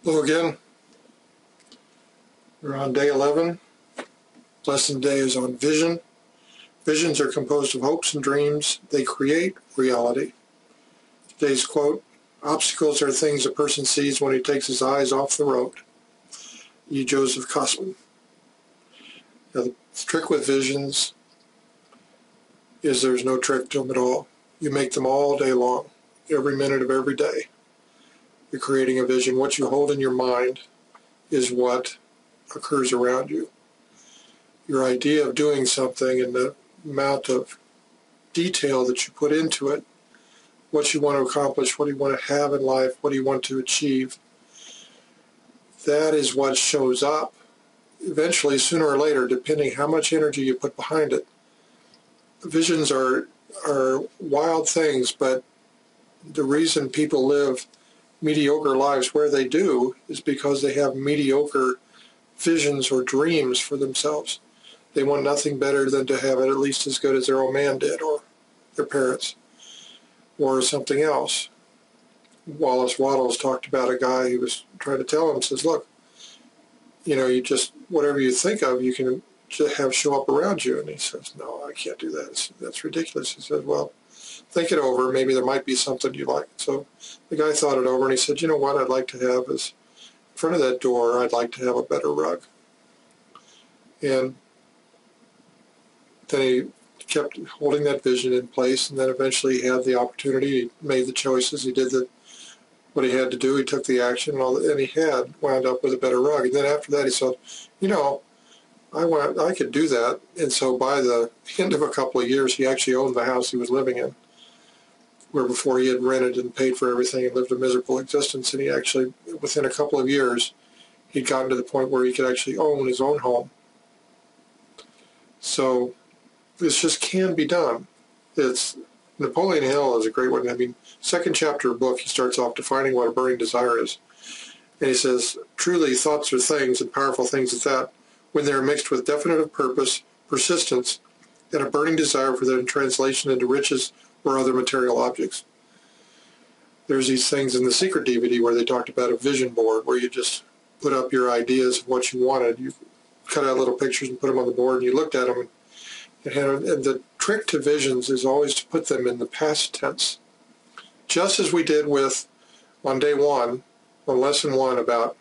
Hello again. We're on day 11. Lesson today is on vision. Visions are composed of hopes and dreams. They create reality. Today's quote, obstacles are things a person sees when he takes his eyes off the road. E. Joseph Cossman. Now, the trick with visions is there's no trick to them at all. You make them all day long, every minute of every day. You're creating a vision. What you hold in your mind is what occurs around you. Your idea of doing something and the amount of detail that you put into it, what you want to accomplish, what you want to have in life, what do you want to achieve, that is what shows up eventually, sooner or later, depending how much energy you put behind it. Visions are wild things, but the reason people live mediocre lives where they do is because they have mediocre visions or dreams for themselves. They want nothing better than to have it at least as good as their old man did, or their parents, or something else. Wallace Wattles talked about a guy who was trying to tell him, says, look, you just, whatever you think of, you can just have show up around you. And he says, no, I can't do that. That's ridiculous. He said, well, think it over. Maybe there might be something you like. So the guy thought it over, and he said, you know what I'd like to have is, in front of that door, I'd like to have a better rug. And then he kept holding that vision in place, and then eventually he had the opportunity. He made the choices. He did what he had to do. He took the action, and he had wound up with a better rug. And then after that, he said, I could do that. And so by the end of a couple of years, he actually owned the house he was living in, where before he had rented and paid for everything and lived a miserable existence. And he actually, within a couple of years, he'd gotten to the point where he could actually own his own home. So this just can be done. Napoleon Hill is a great one. I mean, second chapter of the book, he starts off defining what a burning desire is. And he says, truly, thoughts are things, and powerful things at that, when they are mixed with definite purpose, persistence, and a burning desire for their translation into riches or other material objects. There's these things in the Secret DVD where they talked about a vision board, where you just put up your ideas of what you wanted. You cut out little pictures and put them on the board, and you looked at them. And the trick to visions is always to put them in the past tense. Just as we did on day one, on lesson one, about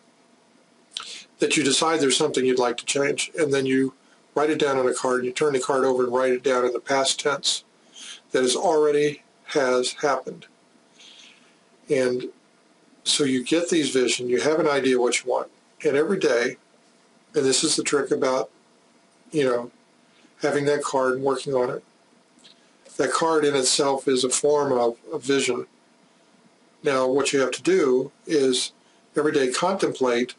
that you decide there's something you'd like to change, and then you write it down on a card, and you turn the card over and write it down in the past tense that has happened. And so you get these visions, you have an idea what you want, and every day, and this is the trick about, having that card and working on it. That card in itself is a form of a vision. Now, what you have to do is every day contemplate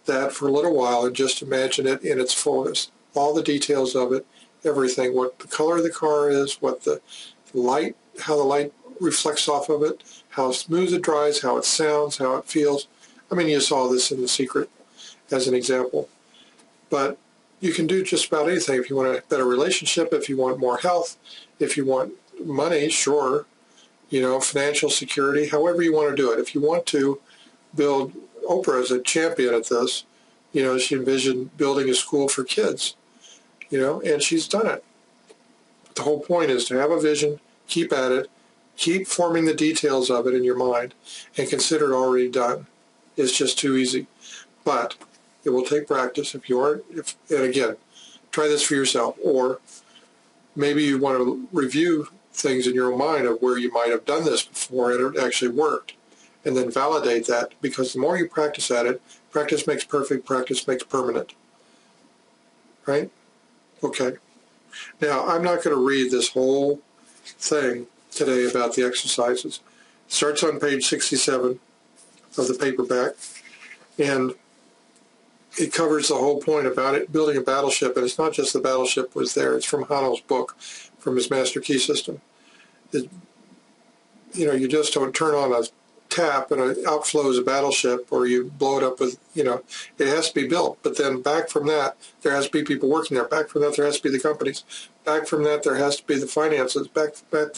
that for a little while and just imagine it in its fullness. All the details of it, everything, what the color of the car is, what the light, how the light reflects off of it, how smooth it dries, how it sounds, how it feels. I mean, you saw this in The Secret as an example. But you can do just about anything. If you want a better relationship, if you want more health, if you want money, sure, financial security, however you want to do it. If you want to build, Oprah is a champion at this, she envisioned building a school for kids, and she's done it. The whole point is to have a vision, keep at it, keep forming the details of it in your mind, and consider it already done. It's just too easy. But it will take practice. And again, try this for yourself. Or maybe you want to review things in your own mind of where you might have done this before and it actually worked. And then validate that, because the more you practice at it, practice makes perfect, practice makes permanent. Right? Okay. Now, I'm not going to read this whole thing today about the exercises. It starts on page 67 of the paperback, and it covers the whole point about it, building a battleship. And it's not just the battleship was there. It's from Hanno's book, from his Master Key System. You just don't turn on a tap and it outflows a battleship, or you blow it up with, it has to be built. But then back from that, there has to be people working there. Back from that, there has to be the companies. Back from that, there has to be the finances. Back from that,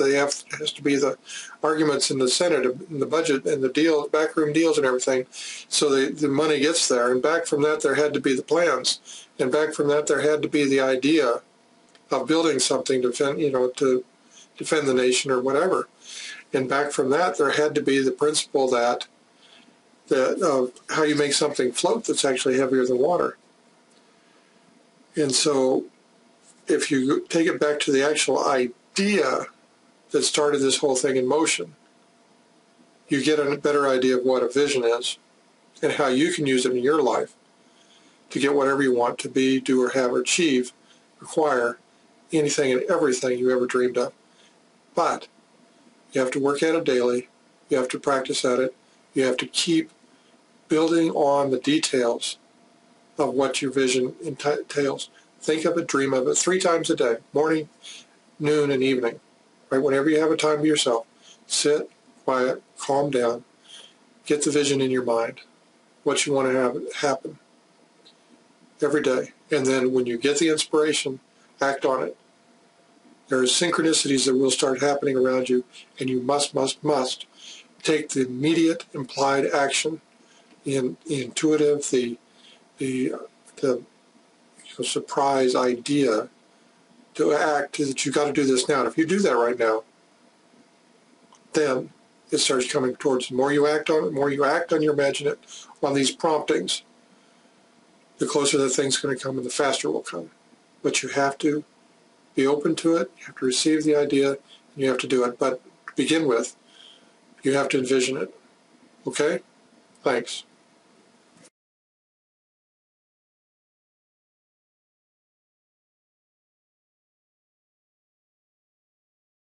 has to be the arguments in the Senate and the budget and the deals, backroom deals and everything. So the money gets there. And back from that, there had to be the plans. And back from that, there had to be the idea of building something to defend the nation or whatever. And back from that, there had to be the principle that of how you make something float that's actually heavier than water. And so if you take it back to the actual idea that started this whole thing in motion, you get a better idea of what a vision is and how you can use it in your life to get whatever you want to be, do, or have, or achieve, acquire anything and everything you ever dreamed of. But you have to work at it daily. You have to practice at it. You have to keep building on the details of what your vision entails. Think of it, dream of it 3 times a day, morning, noon, and evening. Right? Whenever you have a time to yourself, sit, quiet, calm down, get the vision in your mind, what you want to have happen every day. And then when you get the inspiration, act on it. There are synchronicities that will start happening around you, and you must take the immediate implied action, the intuitive, the surprise idea to act that you got to do this now. And if you do that right now, then it starts coming towards. The more you act on it, the more you act on your imagination, on these promptings, the closer the thing's going to come and the faster it will come. But you have to be open to it, you have to receive the idea, and you have to do it. But to begin with, you have to envision it. Okay? Thanks.